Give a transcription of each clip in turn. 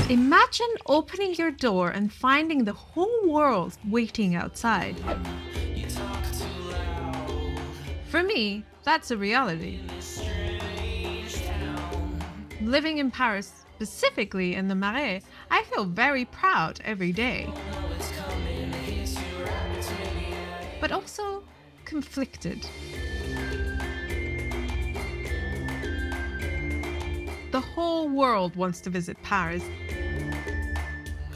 Imagine opening your door and finding the whole world waiting outside. For me, that's a reality. Living in Paris, specifically in the Marais, I feel very proud every day. But also conflicted. The whole world wants to visit Paris.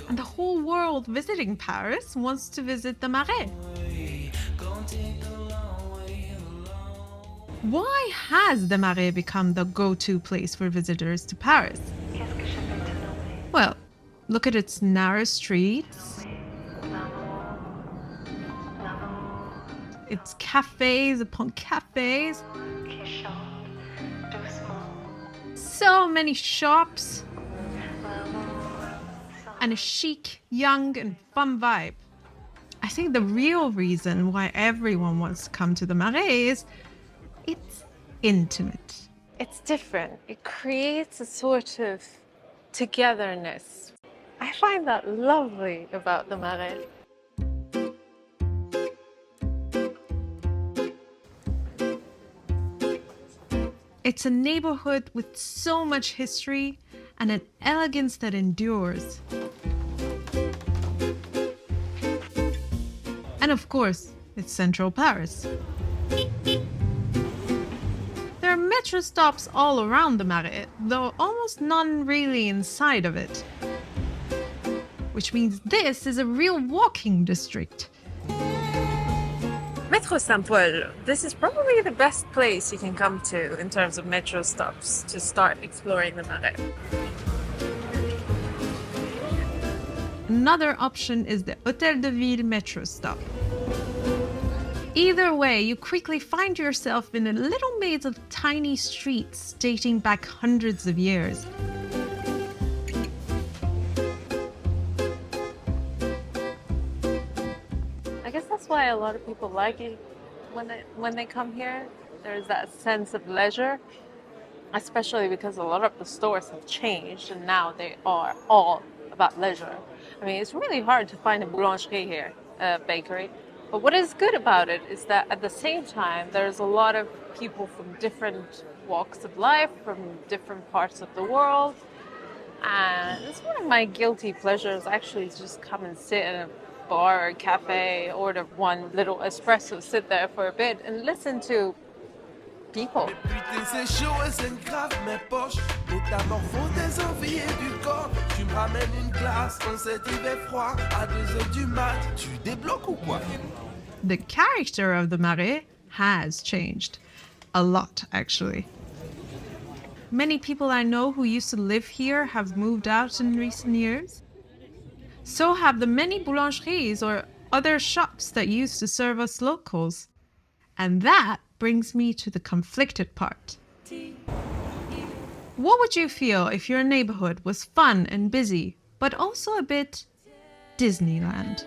And the whole world visiting Paris wants to visit the Marais. Why has the Marais become the go-to place for visitors to Paris? Well, look at its narrow streets, its cafes upon cafes, so many shops, and a chic, young, and fun vibe. I think the real reason why everyone wants to come to the Marais is it's intimate. It's different. It creates a sort of togetherness. I find that lovely about the Marais. It's a neighborhood with so much history and an elegance that endures. And of course, it's central Paris. There are metro stops all around the Marais, though almost none really inside of it. Which means this is a real walking district. Metro Saint-Paul, this is probably the best place you can come to in terms of metro stops to start exploring the Marais. Another option is the Hôtel de Ville metro stop. Either way, you quickly find yourself in a little maze of tiny streets dating back hundreds of years. I guess that's why a lot of people like it when they come here. There's that sense of leisure, especially because a lot of the stores have changed and now they are all about leisure. I mean, it's really hard to find a boulangerie here, a bakery. But what is good about it is that at the same time, there's a lot of people from different walks of life, from different parts of the world. And it's one of my guilty pleasures, actually, to just come and sit in a bar or cafe, order one little espresso, sit there for a bit and listen to people. The character of the Marais has changed. A lot, actually. Many people I know who used to live here have moved out in recent years. So have the many boulangeries or other shops that used to serve us locals. And that brings me to the conflicted part. What would you feel if your neighborhood was fun and busy, but also a bit Disneyland?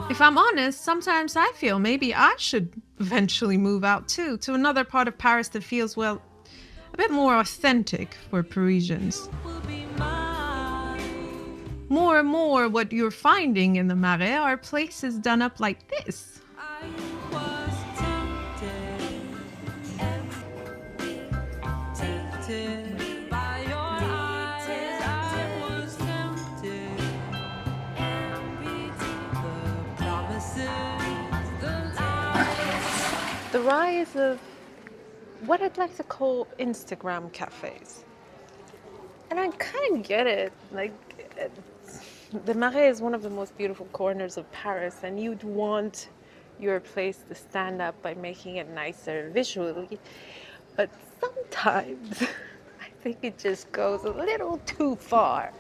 If I'm honest, sometimes I feel maybe I should eventually move out too, to another part of Paris that feels, well, a bit more authentic for Parisians. More and more, what you're finding in the Marais are places done up like this. The rise of what I'd like to call Instagram cafes. And I kind of get it. Like, the Marais is one of the most beautiful corners of Paris, and you'd want your place to stand up by making it nicer visually. But sometimes I think it just goes a little too far.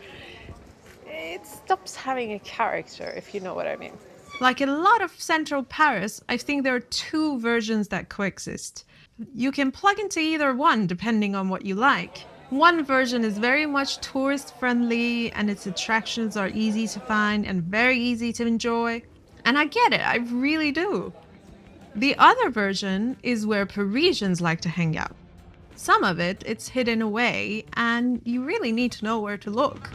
It stops having a character, if you know what I mean. Like in a lot of central Paris, I think there are two versions that coexist. You can plug into either one depending on what you like. One version is very much tourist friendly and its attractions are easy to find and very easy to enjoy. And I get it, I really do. The other version is where Parisians like to hang out. Some of it's hidden away and you really need to know where to look.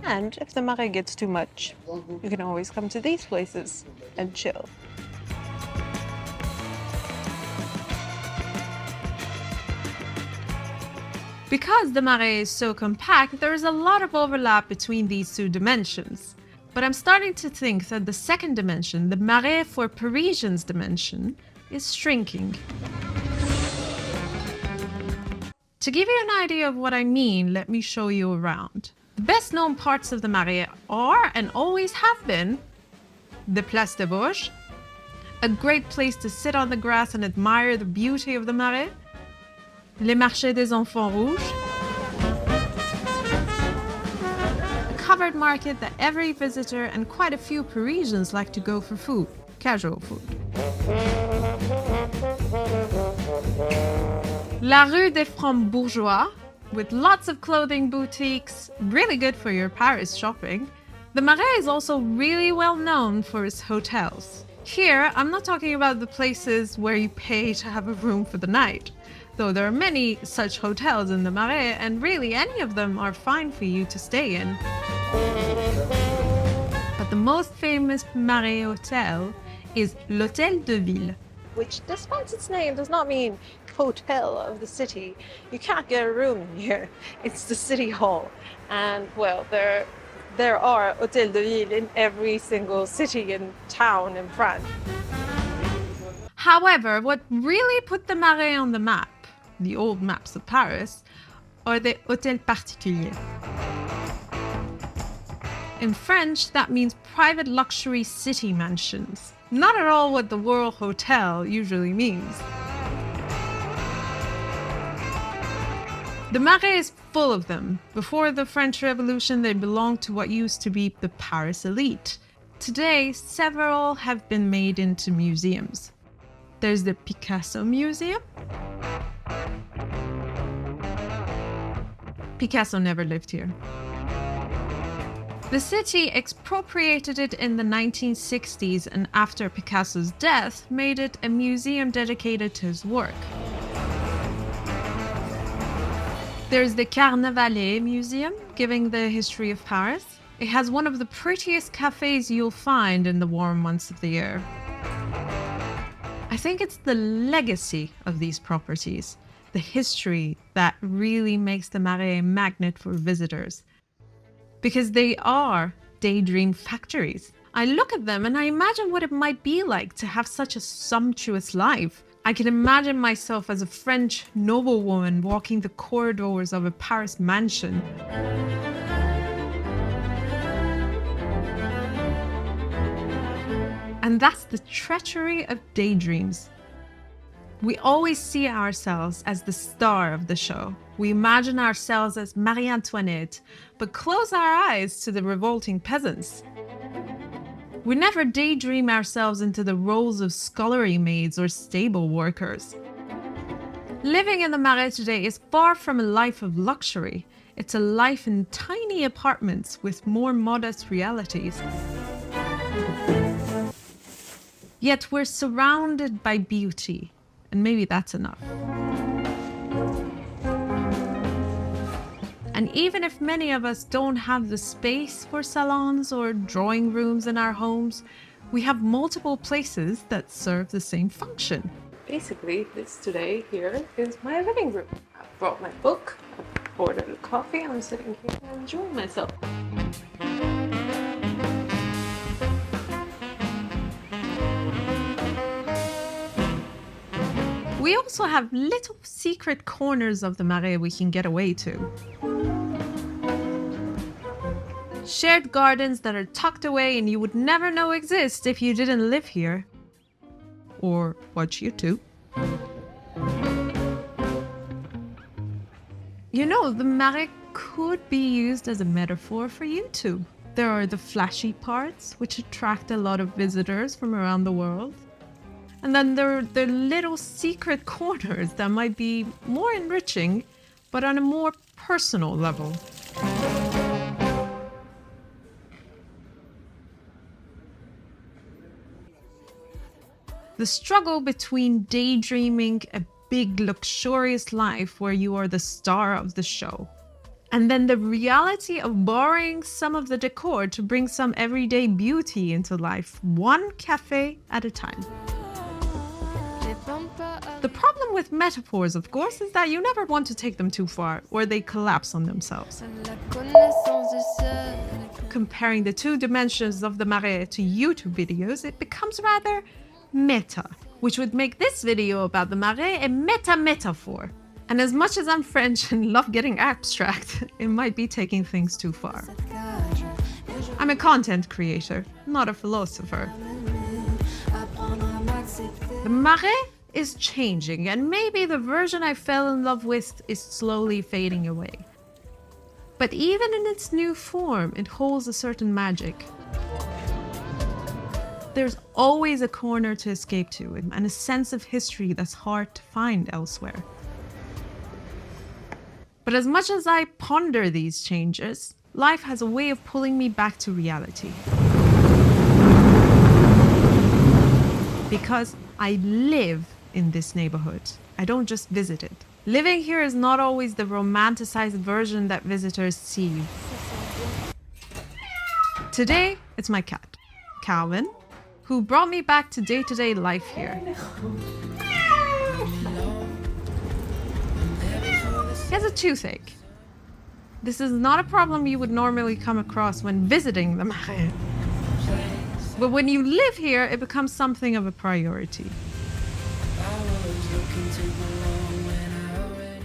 And if the Marais gets too much, you can always come to these places and chill. Because the Marais is so compact, there is a lot of overlap between these two dimensions. But I'm starting to think that the second dimension, the Marais for Parisians dimension, is shrinking. To give you an idea of what I mean, let me show you around. The best known parts of the Marais are, and always have been, the Place des Vosges, a great place to sit on the grass and admire the beauty of the Marais, les Marchés des Enfants Rouges, a covered market that every visitor and quite a few Parisians like to go for food, casual food. La Rue des Francs-Bourgeois, with lots of clothing boutiques, really good for your Paris shopping. The Marais is also really well known for its hotels. Here, I'm not talking about the places where you pay to have a room for the night, though there are many such hotels in the Marais, and really any of them are fine for you to stay in. But the most famous Marais hotel is l'Hôtel de Ville, Which, despite its name, does not mean hotel of the city. You can't get a room in here. It's the city hall. And, well, there are Hôtel de Ville in every single city and town in France. However, what really put the Marais on the map, the old maps of Paris, are the hôtels particuliers. In French, that means private luxury city mansions. Not at all what the word hotel usually means. The Marais is full of them. Before the French Revolution, they belonged to what used to be the Paris elite. Today, several have been made into museums. There's the Picasso Museum. Picasso never lived here. The city expropriated it in the 1960s and after Picasso's death, made it a museum dedicated to his work. There's the Carnavalet Museum, giving the history of Paris. It has one of the prettiest cafés you'll find in the warm months of the year. I think it's the legacy of these properties, the history, that really makes the Marais a magnet for visitors. Because they are daydream factories. I look at them and I imagine what it might be like to have such a sumptuous life. I can imagine myself as a French noblewoman walking the corridors of a Paris mansion. And that's the treachery of daydreams. We always see ourselves as the star of the show. We imagine ourselves as Marie Antoinette, but close our eyes to the revolting peasants. We never daydream ourselves into the roles of scullery maids or stable workers. Living in the Marais today is far from a life of luxury. It's a life in tiny apartments with more modest realities. Yet we're surrounded by beauty, and maybe that's enough. And even if many of us don't have the space for salons or drawing rooms in our homes, we have multiple places that serve the same function. Basically, this today here is my living room. I brought my book, I ordered a coffee, I'm sitting here and enjoying myself. We also have little secret corners of the Marais we can get away to. Shared gardens that are tucked away and you would never know exist if you didn't live here. Or watch YouTube. You know, the Marais could be used as a metaphor for YouTube. There are the flashy parts, which attract a lot of visitors from around the world. And then there are the little secret corners that might be more enriching, but on a more personal level. The struggle between daydreaming a big, luxurious life where you are the star of the show, and then the reality of borrowing some of the decor to bring some everyday beauty into life, one cafe at a time. The problem with metaphors, of course, is that you never want to take them too far, or they collapse on themselves. Comparing the two dimensions of the Marais to YouTube videos, it becomes rather meta, which would make this video about the Marais a meta-metaphor. And as much as I'm French and love getting abstract, it might be taking things too far. I'm a content creator, not a philosopher. The Marais is changing, and maybe the version I fell in love with is slowly fading away. But even in its new form, it holds a certain magic. There's always a corner to escape to, and a sense of history that's hard to find elsewhere. But as much as I ponder these changes, life has a way of pulling me back to reality. Because I live in this neighborhood. I don't just visit it. Living here is not always the romanticized version that visitors see. Today, it's my cat, Calvin, who brought me back to day-to-day life here. He has a toothache. This is not a problem you would normally come across when visiting the Marais. But when you live here, it becomes something of a priority.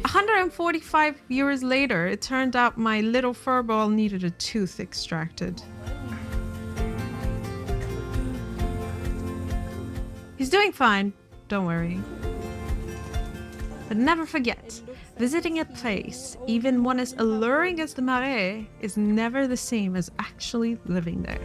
145 years later, it turned out my little furball needed a tooth extracted. He's doing fine, don't worry. But never forget, visiting a place, even one as alluring as the Marais, is never the same as actually living there.